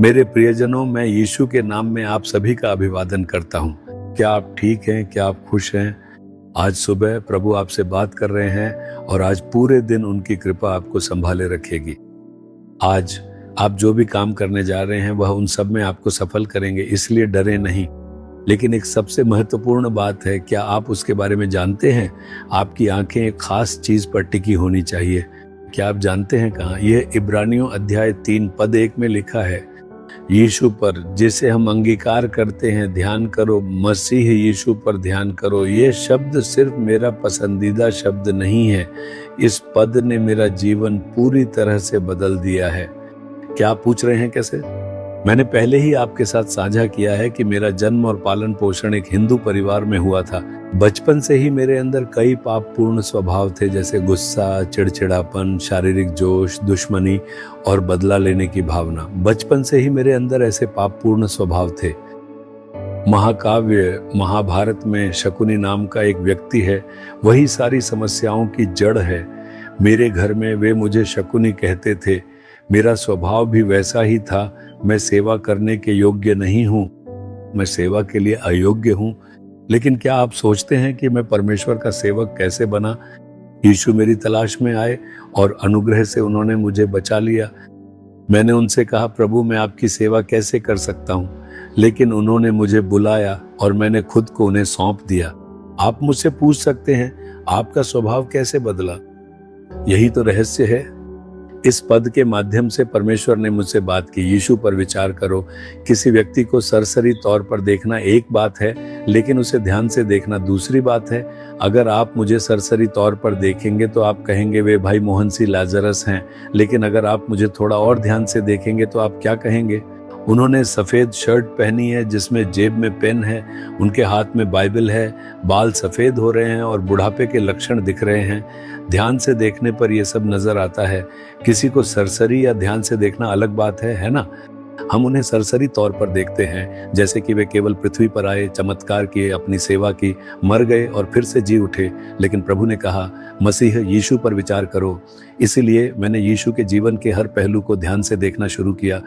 मेरे प्रियजनों, मैं यीशु के नाम में आप सभी का अभिवादन करता हूँ। क्या आप ठीक हैं? क्या आप खुश हैं? आज सुबह प्रभु आपसे बात कर रहे हैं और आज पूरे दिन उनकी कृपा आपको संभाले रखेगी। आज आप जो भी काम करने जा रहे हैं वह उन सब में आपको सफल करेंगे, इसलिए डरे नहीं। लेकिन एक सबसे महत्वपूर्ण बात है, क्या आप उसके बारे में जानते हैं? आपकी आंखें एक खास चीज पर टिकी होनी चाहिए। क्या आप जानते हैं कहाँ? यह इब्रानियों अध्याय 3 पद 1 में लिखा है, यीशु पर जिसे हम अंगीकार करते हैं ध्यान करो, मसीह यीशु पर ध्यान करो। ये शब्द सिर्फ मेरा पसंदीदा शब्द नहीं है, इस पद ने मेरा जीवन पूरी तरह से बदल दिया है। क्या आप पूछ रहे हैं कैसे? मैंने पहले ही आपके साथ साझा किया है कि मेरा जन्म और पालन पोषण एक हिंदू परिवार में हुआ था। बचपन से ही मेरे अंदर कई पापपूर्ण स्वभाव थे, जैसे गुस्सा, चिड़चिड़ापन, शारीरिक जोश, दुश्मनी और बदला लेने की भावना। बचपन से ही मेरे अंदर ऐसे पापपूर्ण स्वभाव थे। महाकाव्य महाभारत में शकुनी नाम का एक व्यक्ति है, वही सारी समस्याओं की जड़ है। मेरे घर में वे मुझे शकुनी कहते थे। मेरा स्वभाव भी वैसा ही था। मैं सेवा करने के योग्य नहीं हूँ, मैं सेवा के लिए अयोग्य हूँ। लेकिन क्या आप सोचते हैं कि मैं परमेश्वर का सेवक कैसे बना? यीशु मेरी तलाश में आए और अनुग्रह से उन्होंने मुझे बचा लिया। मैंने उनसे कहा, प्रभु मैं आपकी सेवा कैसे कर सकता हूँ? लेकिन उन्होंने मुझे बुलाया और मैंने खुद को उन्हें सौंप दिया। आप मुझसे पूछ सकते हैं, आपका स्वभाव कैसे बदला? यही तो रहस्य है। इस पद के माध्यम से परमेश्वर ने मुझसे बात की। यीशु पर विचार करो। किसी व्यक्ति को सरसरी तौर पर देखना एक बात है, लेकिन उसे ध्यान से देखना दूसरी बात है। अगर आप मुझे सरसरी तौर पर देखेंगे तो आप कहेंगे वे भाई मोहन सी लाजरस हैं, लेकिन अगर आप मुझे थोड़ा और ध्यान से देखेंगे तो आप क्या कहेंगे? उन्होंने सफेद शर्ट पहनी है जिसमें जेब में पेन है, उनके हाथ में बाइबल है, बाल सफेद हो रहे हैं और बुढ़ापे के लक्षण दिख रहे हैं। ध्यान से देखने पर यह सब नजर आता है। किसी को सरसरी या ध्यान से देखना अलग बात है ना? हम उन्हें सरसरी तौर पर देखते हैं, जैसे कि वे केवल पृथ्वी पर आए, चमत्कार किए, अपनी सेवा की, मर गए और फिर से जी उठे। लेकिन प्रभु ने कहा, मसीह यीशु पर विचार करो। इसीलिए मैंने यीशु के जीवन के हर पहलू को ध्यान से देखना शुरू किया।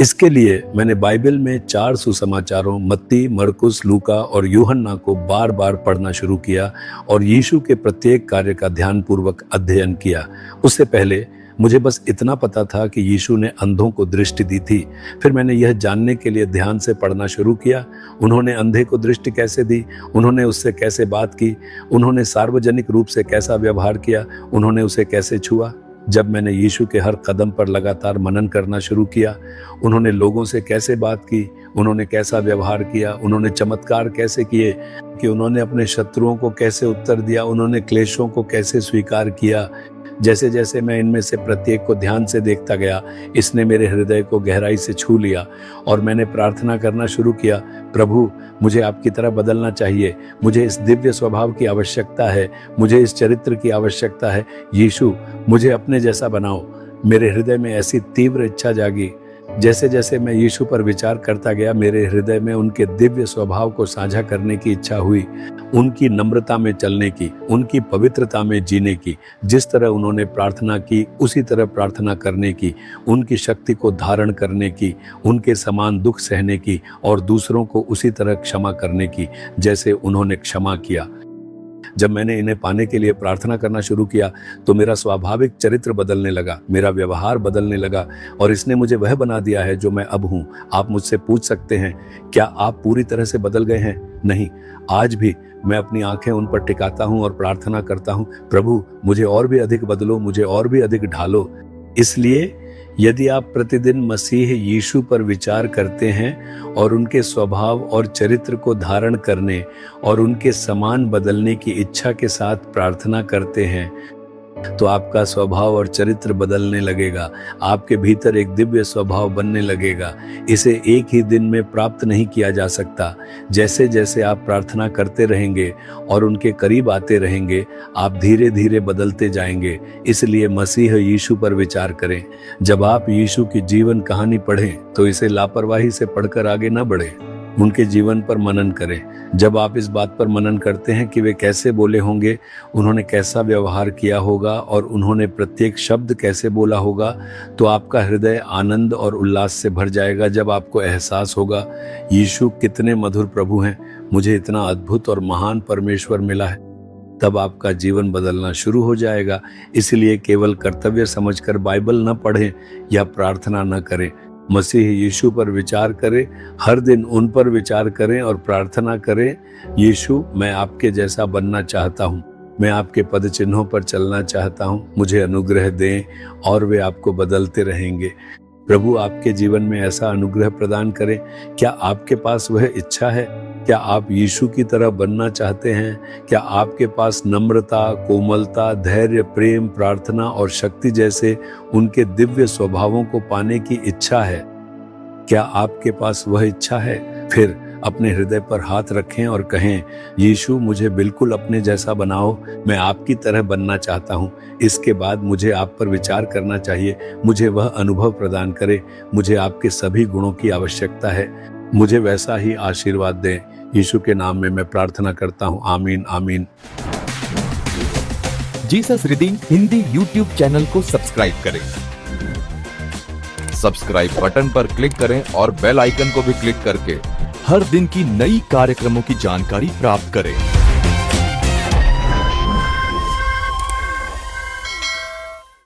इसके लिए मैंने बाइबल में 4 सुसमाचारों मत्ती, मरकुस, लूका और यूहन्ना को बार बार पढ़ना शुरू किया और यीशु के प्रत्येक कार्य का ध्यानपूर्वक अध्ययन किया। उससे पहले मुझे बस इतना पता था कि यीशु ने अंधों को दृष्टि दी थी। फिर मैंने यह जानने के लिए ध्यान से पढ़ना शुरू किया, उन्होंने अंधे को दृष्टि कैसे दी, उन्होंने उससे कैसे बात की, उन्होंने सार्वजनिक रूप से कैसा व्यवहार किया, उन्होंने उसे कैसे छुआ। जब मैंने यीशु के हर कदम पर लगातार मनन करना शुरू किया, उन्होंने लोगों से कैसे बात की, उन्होंने कैसा व्यवहार किया, उन्होंने चमत्कार कैसे किए, कि उन्होंने अपने शत्रुओं को कैसे उत्तर दिया, उन्होंने क्लेशों को कैसे स्वीकार किया। जैसे जैसे मैं इनमें से प्रत्येक को ध्यान से देखता गया, इसने मेरे हृदय को गहराई से छू लिया और मैंने प्रार्थना करना शुरू किया, प्रभु मुझे आपकी तरह बदलना चाहिए, मुझे इस दिव्य स्वभाव की आवश्यकता है, मुझे इस चरित्र की आवश्यकता है। यीशु मुझे अपने जैसा बनाओ। मेरे हृदय में ऐसी तीव्र इच्छा जागी। जैसे जैसे मैं यीशु पर विचार करता गया, मेरे हृदय में उनके दिव्य स्वभाव को साझा करने की इच्छा हुई, उनकी नम्रता में चलने की, उनकी पवित्रता में जीने की। जिस तरह उन्होंने प्रार्थना की उसी तरह प्रार्थना करने की, उनकी शक्ति को धारण करने की, उनके समान दुख सहने की और दूसरों को उसी तरह क्षमा करने की जैसे उन्होंने क्षमा किया। जब मैंने इन्हें पाने के लिए प्रार्थना करना शुरू किया तो मेरा स्वाभाविक चरित्र बदलने लगा, मेरा व्यवहार बदलने लगा और इसने मुझे वह बना दिया है जो मैं अब हूँ। आप मुझसे पूछ सकते हैं, क्या आप पूरी तरह से बदल गए हैं? नहीं, आज भी मैं अपनी आंखें उन पर टिकाता हूँ और प्रार्थना करता हूँ, प्रभु मुझे और भी अधिक बदलो, मुझे और भी अधिक ढालो। इसलिए यदि आप प्रतिदिन मसीह यीशु पर विचार करते हैं और उनके स्वभाव और चरित्र को धारण करने और उनके समान बदलने की इच्छा के साथ प्रार्थना करते हैं, तो आपका स्वभाव और चरित्र बदलने लगेगा। आपके भीतर एक दिव्य स्वभाव बनने लगेगा। इसे एक ही दिन में प्राप्त नहीं किया जा सकता। जैसे जैसे आप प्रार्थना करते रहेंगे और उनके करीब आते रहेंगे, आप धीरे धीरे बदलते जाएंगे। इसलिए मसीह यीशु पर विचार करें। जब आप यीशु की जीवन कहानी पढ़ें तो इसे लापरवाही से पढ़कर आगे न बढ़ें। उनके जीवन पर मनन करें। जब आप इस बात पर मनन करते हैं कि वे कैसे बोले होंगे, उन्होंने कैसा व्यवहार किया होगा और उन्होंने प्रत्येक शब्द कैसे बोला होगा, तो आपका हृदय आनंद और उल्लास से भर जाएगा। जब आपको एहसास होगा यीशु कितने मधुर प्रभु हैं, मुझे इतना अद्भुत और महान परमेश्वर मिला है, तब आपका जीवन बदलना शुरू हो जाएगा। इसलिए केवल कर्तव्य समझकर बाइबल न पढ़ें या प्रार्थना न करें, मसीह यीशु पर विचार करें, हर दिन उन पर विचार करें और प्रार्थना करें, यीशु मैं आपके जैसा बनना चाहता हूँ, मैं आपके पद चिन्हों पर चलना चाहता हूँ, मुझे अनुग्रह दें, और वे आपको बदलते रहेंगे। प्रभु आपके जीवन में ऐसा अनुग्रह प्रदान करें। क्या आपके पास वह इच्छा है? क्या आप यीशु की तरह बनना चाहते हैं? क्या आपके पास नम्रता, कोमलता, धैर्य, प्रेम, प्रार्थना और शक्ति जैसे उनके दिव्य स्वभावों को पाने की इच्छा है? क्या आपके पास वह इच्छा है? फिर अपने हृदय पर हाथ रखें और कहें, यीशु मुझे बिल्कुल अपने जैसा बनाओ, मैं आपकी तरह बनना चाहता हूँ। इसके बाद मुझे आप पर विचार करना चाहिए, मुझे वह अनुभव प्रदान करें, मुझे आपके सभी गुणों की आवश्यकता है, मुझे वैसा ही आशीर्वाद दें। यीशु के नाम में मैं प्रार्थना करता हूँ, आमीन आमीन। Jesus redeem Hindi YouTube channel को सब्सक्राइब करें। सब्सक्राइब बटन पर क्लिक करें और बेल आइकन को भी क्लिक करके हर दिन की नई कार्यक्रमों की जानकारी प्राप्त करें।